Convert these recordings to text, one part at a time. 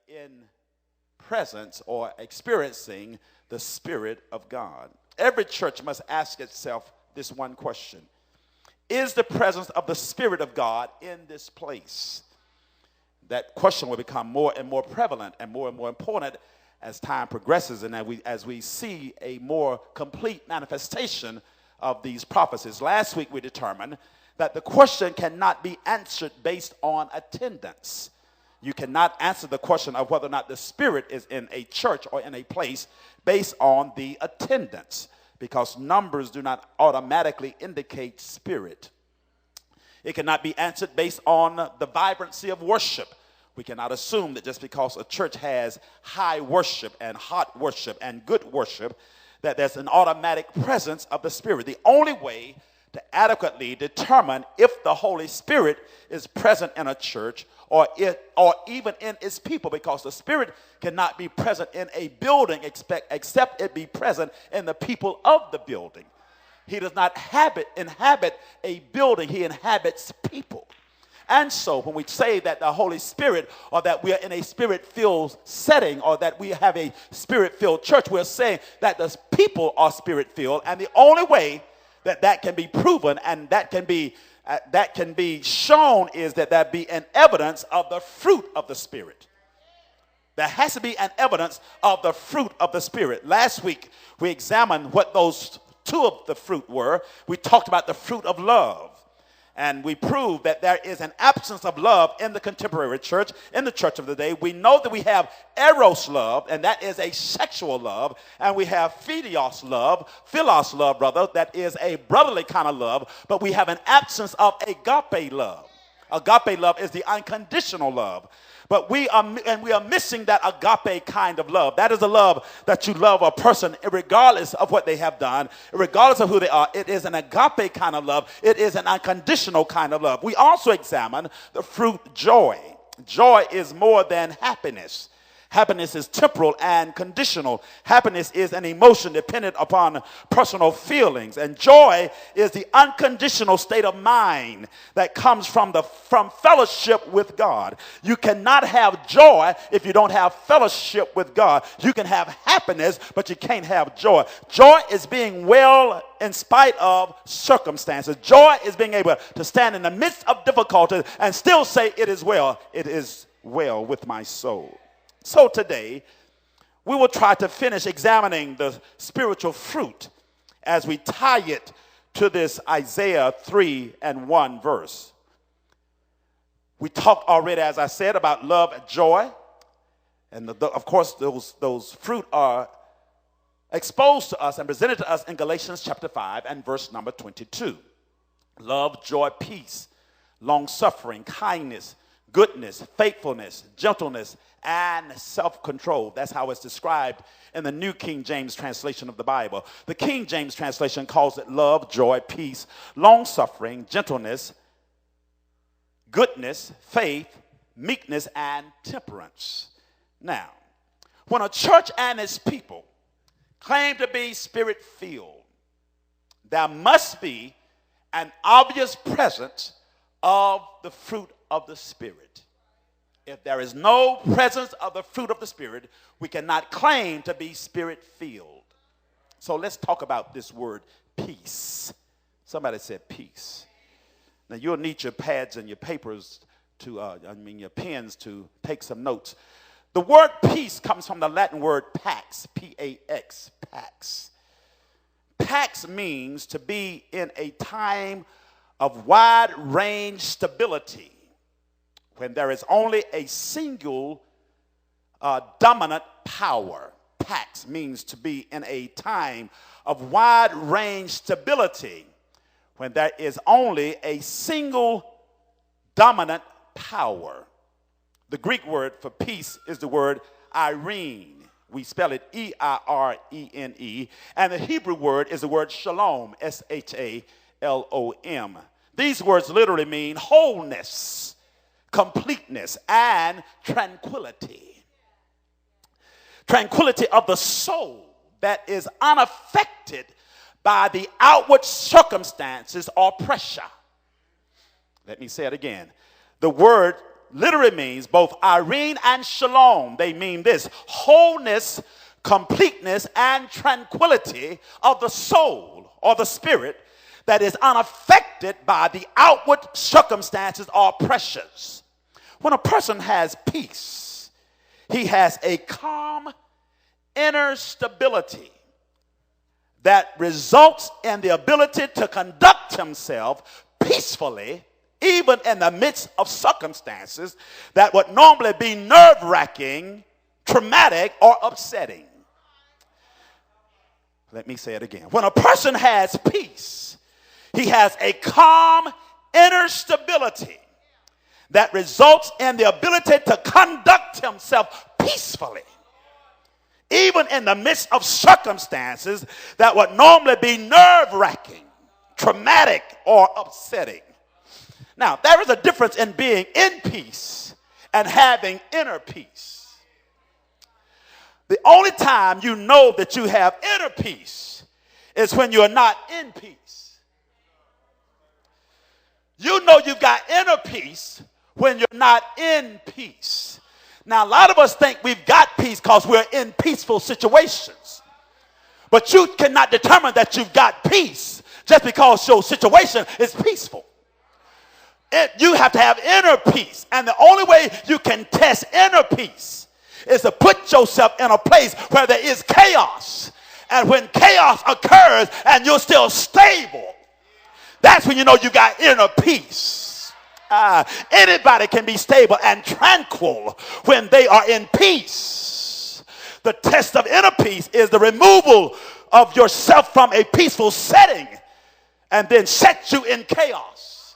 in presence or experiencing the Spirit of God. Every church must ask itself this one question: is the presence of the Spirit of God in this place? That question will become more and more prevalent and more important as time progresses and as we see a more complete manifestation of these prophecies. Last week we determined that the question cannot be answered based on attendance. You cannot answer the question of whether or not the Spirit is in a church or in a place based on the attendance, because numbers do not automatically indicate spirit. It cannot be answered based on the vibrancy of worship. We cannot assume that just because a church has high worship and hot worship and good worship, that there's an automatic presence of the Spirit. The only way to adequately determine if the Holy Spirit is present in a church or even in its people, because the Spirit cannot be present in a building except it be present in the people of the building. He does not inhabit a building. He inhabits people. And so when we say that the Holy Spirit, or that we are in a Spirit-filled setting, or that we have a Spirit-filled church, we're saying that the people are Spirit-filled, and the only way that can be proven and that can be shown is that there be an evidence of the fruit of the Spirit. There has to be an evidence of the fruit of the Spirit. Last week we examined what those two of the fruit were. We talked about the fruit of love. And we proved that there is an absence of love in the contemporary church, in the church of the day. We know that we have eros love, and that is a sexual love. And we have philos love, that is a brotherly kind of love. But we have an absence of agape love. Agape love is the unconditional love. But we are missing that agape kind of love. That is a love that you love a person regardless of what they have done, regardless of who they are. It is an agape kind of love. It is an unconditional kind of love. We also examine the fruit joy. Joy is more than happiness. Happiness is temporal and conditional. Happiness is an emotion dependent upon personal feelings. And joy is the unconditional state of mind that comes from fellowship with God. You cannot have joy if you don't have fellowship with God. You can have happiness, but you can't have joy. Joy is being well in spite of circumstances. Joy is being able to stand in the midst of difficulty and still say, it is well. It is well with my soul. So today, we will try to finish examining the spiritual fruit as we tie it to this Isaiah 3:1 verse. We talked already, as I said, about love and joy. And of course, those fruit are exposed to us and presented to us in Galatians chapter 5 and verse number 22. Love, joy, peace, long-suffering, kindness, goodness, faithfulness, gentleness, and self-control. That's how it's described in the New King James translation of the Bible. The King James translation calls it love, joy, peace, long-suffering, gentleness, goodness, faith, meekness, and temperance. Now, when a church and its people claim to be Spirit-filled, there must be an obvious presence of the fruit of the Spirit. If there is no presence of the fruit of the Spirit, we cannot claim to be Spirit-filled. So let's talk about this word peace. Somebody said peace. Now you'll need your pads and your papers your pens to take some notes. The word peace comes from the Latin word pax, P-A-X, pax. Pax means to be in a time of wide-range stability, when there is only a single dominant power. Pax means to be in a time of wide-range stability, when there is only a single dominant power. The Greek word for peace is the word irene. We spell it E-I-R-E-N-E. And the Hebrew word is the word shalom, S-H-A-L-O-M. These words literally mean wholeness, completeness, and tranquility. Tranquility of the soul that is unaffected by the outward circumstances or pressure. Let me say it again. The word literally means both Irene and Shalom. They mean this: wholeness, completeness, and tranquility of the soul or the spirit that is unaffected by the outward circumstances or pressures. When a person has peace, he has a calm inner stability that results in the ability to conduct himself peacefully, even in the midst of circumstances that would normally be nerve-wracking, traumatic, or upsetting. Let me say it again. When a person has peace, he has a calm inner stability that results in the ability to conduct himself peacefully, even in the midst of circumstances that would normally be nerve-wracking, traumatic, or upsetting. Now, there is a difference in being in peace and having inner peace. The only time you know that you have inner peace is when you're not in peace. You know you've got inner peace when you're not in peace. Now, a lot of us think we've got peace because we're in peaceful situations. But you cannot determine that you've got peace just because your situation is peaceful. You have to have inner peace. And the only way you can test inner peace is to put yourself in a place where there is chaos. And when chaos occurs and you're still stable, that's when you know you got inner peace. Anybody can be stable and tranquil when they are in peace. The test of inner peace is the removal of yourself from a peaceful setting and then set you in chaos.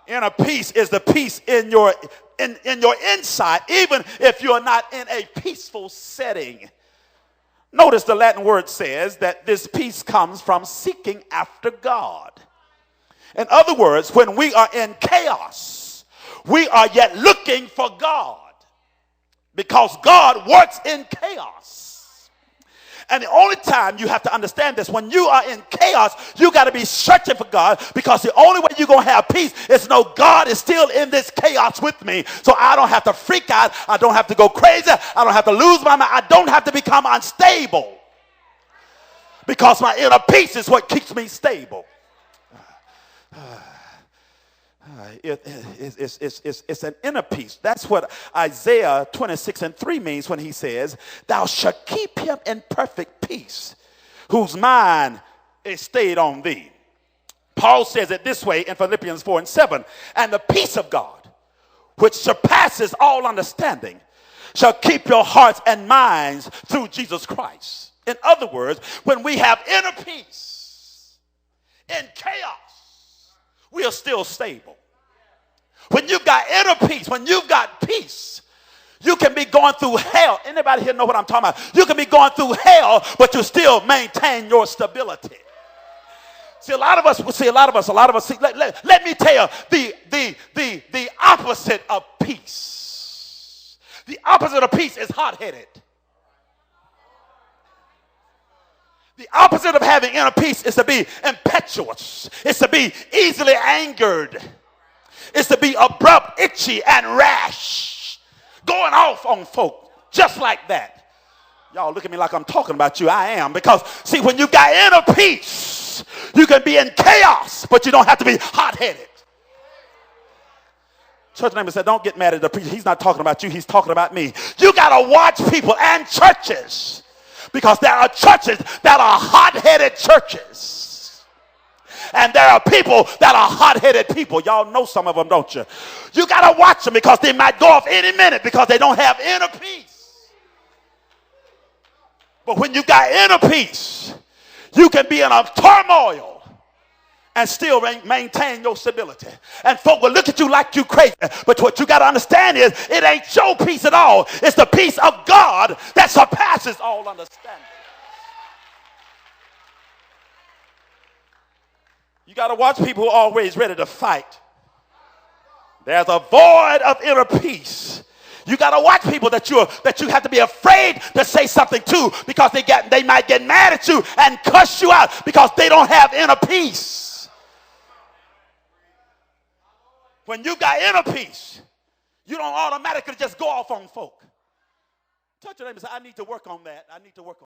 Inner peace is the peace in your inside, even if you're not in a peaceful setting. Notice the Latin word says that this peace comes from seeking after God. In other words, when we are in chaos, we are yet looking for God, because God works in chaos. And the only time you have to understand this, when you are in chaos, you got to be searching for God, because the only way you're going to have peace is to know God is still in this chaos with me. So I don't have to freak out. I don't have to go crazy. I don't have to lose my mind. I don't have to become unstable, because my inner peace is what keeps me stable. It's an inner peace. That's what Isaiah 26:3 means when he says, "Thou shalt keep him in perfect peace, whose mind is stayed on thee." Paul says it this way in Philippians 4:7, "And the peace of God, which surpasses all understanding, shall keep your hearts and minds through Jesus Christ." In other words, when we have inner peace in chaos, we are still stable. When you've got inner peace, when you've got peace, you can be going through hell. Anybody here know what I'm talking about? You can be going through hell, but you still maintain your stability. See, a lot of us, let me tell you the opposite of peace. The opposite of peace is hot-headed. The opposite of having inner peace is to be impetuous. It's to be easily angered. It's to be abrupt, itchy, and rash. Going off on folk just like that. Y'all look at me like I'm talking about you. I am. Because, see, when you got inner peace, you can be in chaos, but you don't have to be hot-headed. Church neighbor said, don't get mad at the preacher. He's not talking about you. He's talking about me. You got to watch people and churches, because there are churches that are hot-headed churches. And there are people that are hot-headed people. Y'all know some of them, don't you? You got to watch them, because they might go off any minute because they don't have inner peace. But when you got inner peace, you can be in a turmoil and still maintain your stability. And folk will look at you like you crazy. But what you got to understand is, it ain't your peace at all. It's the peace of God that surpasses all understanding. You got to watch people who are always ready to fight. There's a void of inner peace. You got to watch people that you have to be afraid to say something to, because they might get mad at you and cuss you out because they don't have inner peace. When you got inner peace, You don't automatically just go off on folk. Touch your neighbor and say, I need to work on that. I need to work on